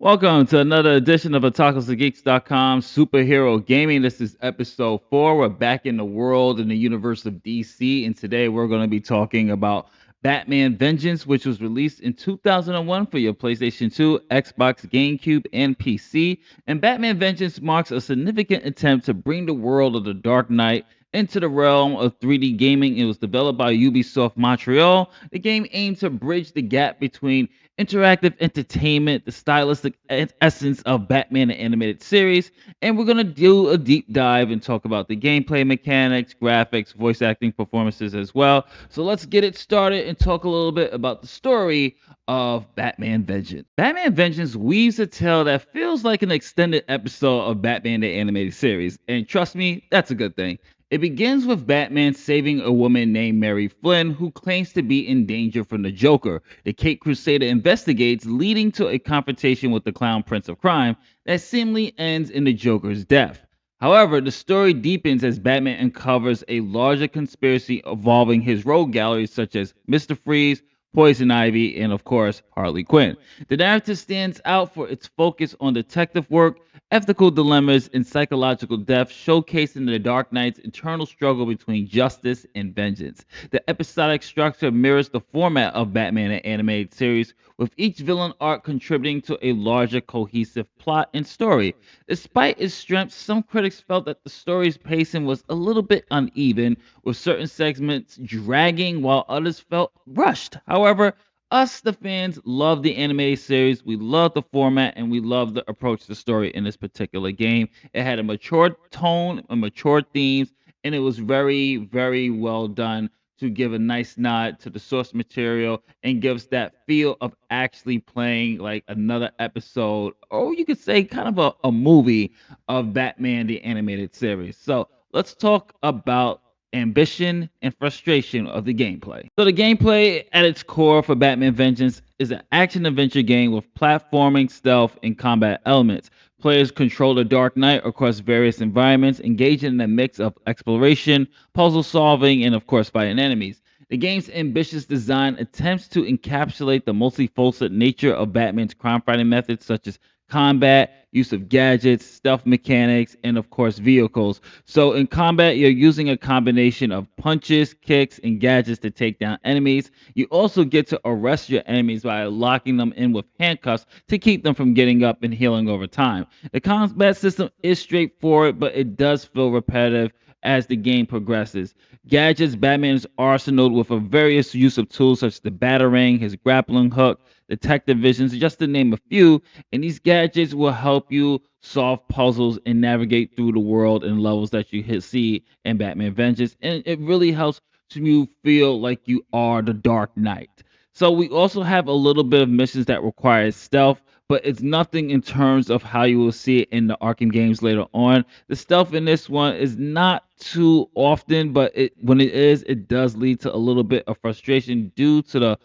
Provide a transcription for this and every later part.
Welcome to another edition of AttackosTheGeeks.com Superhero Gaming. This is episode 4. We're back in the world in the universe of DC, and today we're going to be talking about Batman Vengeance, which was released in 2001 for your PlayStation 2, Xbox, GameCube, and PC. And Batman Vengeance marks a significant attempt to bring the world of the Dark Knight into the realm of 3D gaming. It was developed by Ubisoft Montreal. The game aimed to bridge the gap between interactive entertainment, the stylistic essence of Batman the animated series, and we're going to do a deep dive and talk about the gameplay mechanics, graphics, voice acting performances as well. So let's get it started and talk a little bit about the story of Batman Vengeance. Batman Vengeance weaves a tale that feels like an extended episode of Batman the animated series, and trust me, that's a good thing. It begins with Batman saving a woman named Mary Flynn who claims to be in danger from the Joker. The Cape Crusader investigates, leading to a confrontation with the Clown Prince of Crime that seemingly ends in the Joker's death. However, the story deepens as Batman uncovers a larger conspiracy involving his rogue galleries such as Mr. Freeze, Poison Ivy, and of course, Harley Quinn. The narrative stands out for its focus on detective work, ethical dilemmas, and psychological depth, showcasing the Dark Knight's internal struggle between justice and vengeance. The episodic structure mirrors the format of Batman the animated series, with each villain arc contributing to a larger cohesive plot and story. Despite its strengths, some critics felt that the story's pacing was a little bit uneven, with certain segments dragging while others felt rushed. However, us, the fans, love the animated series. We love the format and we love the approach to the story in this particular game. It had a mature tone, a mature themes, and it was very, very well done to give a nice nod to the source material and gives that feel of actually playing like another episode, or you could say kind of a movie of Batman the animated series. So let's talk about ambition and frustration of the gameplay. So the gameplay at its core for Batman Vengeance is an action adventure game with platforming, stealth, and combat elements. Players control the Dark Knight across various environments, engaging in a mix of exploration, puzzle solving, and of course fighting enemies. The game's ambitious design attempts to encapsulate the multifaceted nature of Batman's crime fighting methods, such as combat, use of gadgets, stealth mechanics, and of course vehicles. So in combat, you're using a combination of punches, kicks, and gadgets to take down enemies. You also get to arrest your enemies by locking them in with handcuffs to keep them from getting up and healing over time. The combat system is straightforward, but it does feel repetitive as the game progresses. Gadgets, Batman's arsenal with a various use of tools such as the Batarang, his grappling hook, detective visions, just to name a few, and these gadgets will help you solve puzzles and navigate through the world and levels that you see in Batman Vengeance. And it really helps to you feel like you are the Dark Knight. So we also have a little bit of missions that require stealth, but it's nothing in terms of how you will see it in the Arkham games later on. The stealth in this one is not too often, but when it is, it does lead to a little bit of frustration due to the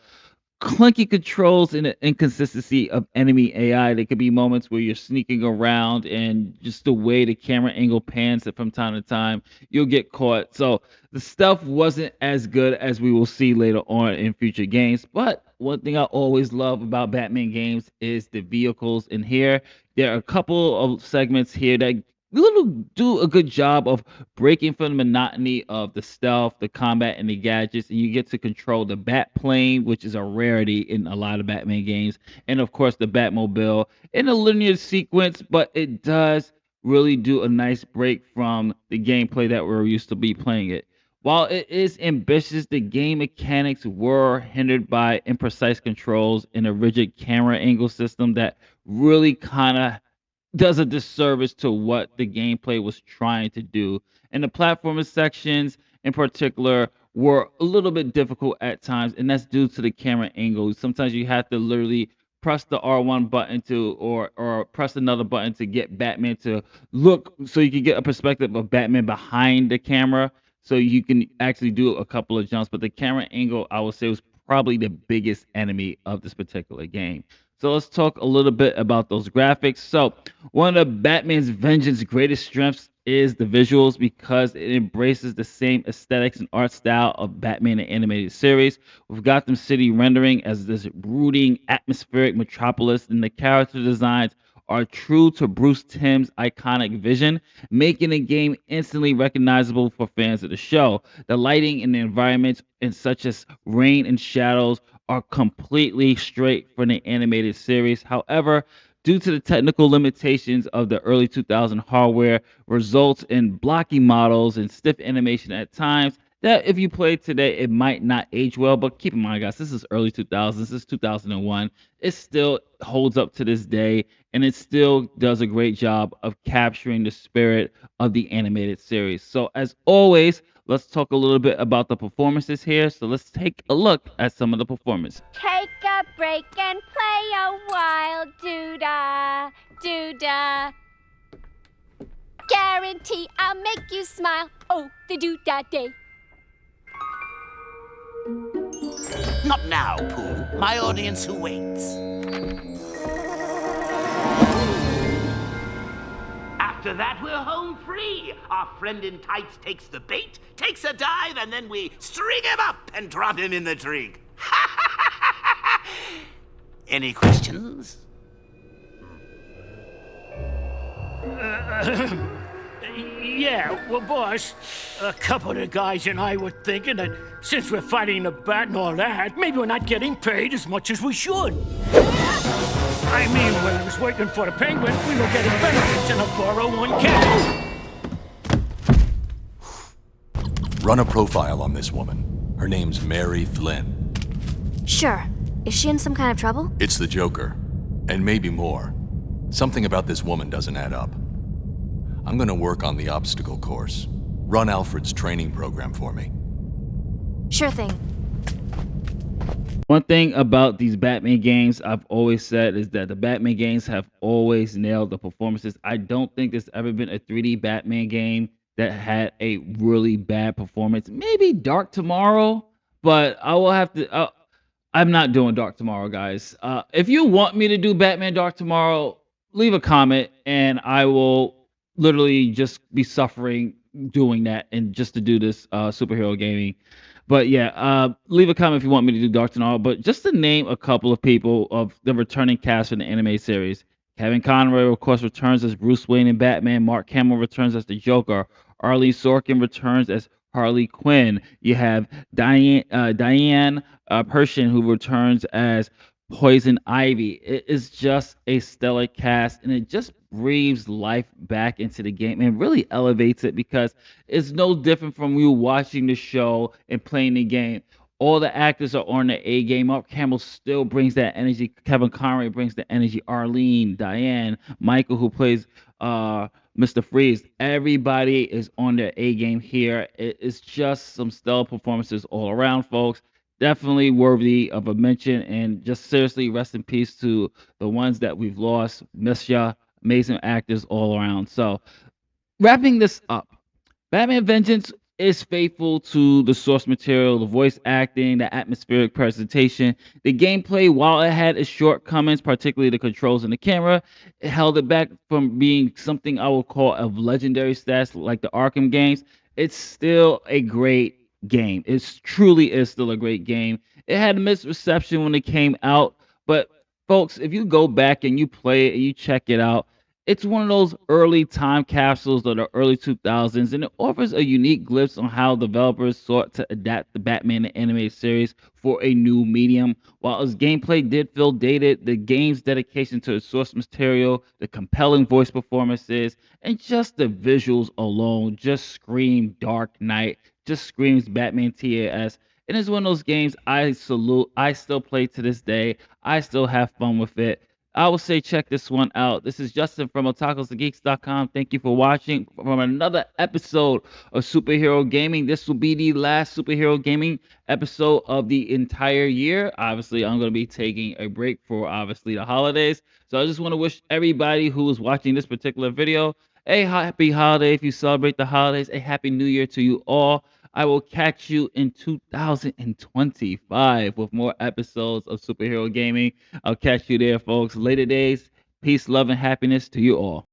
clunky controls and the inconsistency of enemy AI. There could be moments where you're sneaking around and just the way the camera angle pans it from time to time, you'll get caught. So the stuff wasn't as good as we will see later on in future games. But one thing I always love about Batman games is the vehicles in here. There are a couple of segments here that little do a good job of breaking from the monotony of the stealth, the combat, and the gadgets, and you get to control the Bat Plane, which is a rarity in a lot of Batman games, and of course the Batmobile in a linear sequence, but it does really do a nice break from the gameplay that we're used to be playing it. While it is ambitious, the game mechanics were hindered by imprecise controls and a rigid camera angle system that really kind of does a disservice to what the gameplay was trying to do. And the platformer sections in particular were a little bit difficult at times, and that's due to the camera angle. Sometimes you have to literally press the R1 button to or press another button to get Batman to look so you can get a perspective of Batman behind the camera so you can actually do a couple of jumps. But the camera angle, I would say, was probably the biggest enemy of this particular game. So let's talk a little bit about those graphics. So one of Batman's Vengeance greatest strengths is the visuals because it embraces the same aesthetics and art style of Batman the animated series, with Gotham City rendering as this brooding, atmospheric metropolis, and the character designs are true to Bruce Timm's iconic vision, making the game instantly recognizable for fans of the show. The lighting and the environments, and such as rain and shadows, are completely straight from the animated series. However, due to the technical limitations of the early 2000 hardware, results in blocky models and stiff animation at times. That if you play today, it might not age well. But keep in mind, guys, this is early 2000s. This is 2001. It still holds up to this day, and it still does a great job of capturing the spirit of the animated series. So, as always, let's talk a little bit about the performances here. So, let's take a look at some of the performances. Take a break and play a while, doo-dah, doo-dah. Guarantee I'll make you smile, oh, the doo-dah day. Not now, Pooh. My audience who waits. After that, we're home free. Our friend in tights takes the bait, takes a dive, and then we string him up and drop him in the trig. Any questions? Yeah, well, boss, a couple of the guys and I were thinking that since we're fighting the bat and all that, maybe we're not getting paid as much as we should. I mean, when I was working for the Penguin, we were getting benefits in a 401k. Run a profile on this woman. Her name's Mary Flynn. Sure. Is she in some kind of trouble? It's the Joker. And maybe more. Something about this woman doesn't add up. I'm gonna work on the obstacle course. Run Alfred's training program for me. Sure thing. One thing about these Batman games I've always said is that the Batman games have always nailed the performances. I don't think there's ever been a 3D Batman game that had a really bad performance. Maybe Dark Tomorrow, but I will have to. I'm not doing Dark Tomorrow, guys. If you want me to do Batman Dark Tomorrow, leave a comment and I will literally just be suffering doing that and just to do this superhero gaming. But yeah, leave a comment if you want me to do Dark Tomorrow. But just to name a couple of people of the returning cast from the anime series. Kevin Conroy, of course, returns as Bruce Wayne and Batman. Mark Hamill returns as the Joker. Arlie Sorkin returns as Harley Quinn. You have Diane Pershing, who returns as Poison Ivy. It is just a stellar cast, and it just breathes life back into the game and really elevates it because it's no different from you watching the show and playing the game. All the actors are on the A game. Mark Hamill still brings that energy. Kevin Conroy brings the energy. Arlene, Diane, Michael, who plays Mr. Freeze. Everybody is on their A game here. It's just some stellar performances all around, folks. Definitely worthy of a mention, and just seriously, rest in peace to the ones that we've lost. Miss ya, amazing actors all around. So, wrapping this up, Batman Vengeance is faithful to the source material, the voice acting, the atmospheric presentation, the gameplay. While it had its shortcomings, particularly the controls and the camera, it held it back from being something I would call of legendary status like the Arkham games. It's still a great game. It truly is still a great game. It had a mixed reception when it came out, but folks, if you go back and you play it and you check it out, it's one of those early time capsules of the early 2000s, and it offers a unique glimpse on how developers sought to adapt the Batman the animated series for a new medium. While its gameplay did feel dated, the game's dedication to its source material, the compelling voice performances, and just the visuals alone just scream Dark Knight, just screams Batman TAS. And it's one of those games I salute. I still play to this day. I still have fun with it. I will say check this one out. This is Justin from otakusandgeeks.com. Thank you for watching from another episode of Superhero Gaming. This will be the last Superhero Gaming episode of the entire year. Obviously, I'm going to be taking a break for obviously the holidays. So I just want to wish everybody who is watching this particular video a happy holiday if you celebrate the holidays. A happy new year to you all. I will catch you in 2025 with more episodes of Superhero Gaming. I'll catch you there, folks. Later days. Peace, love, and happiness to you all.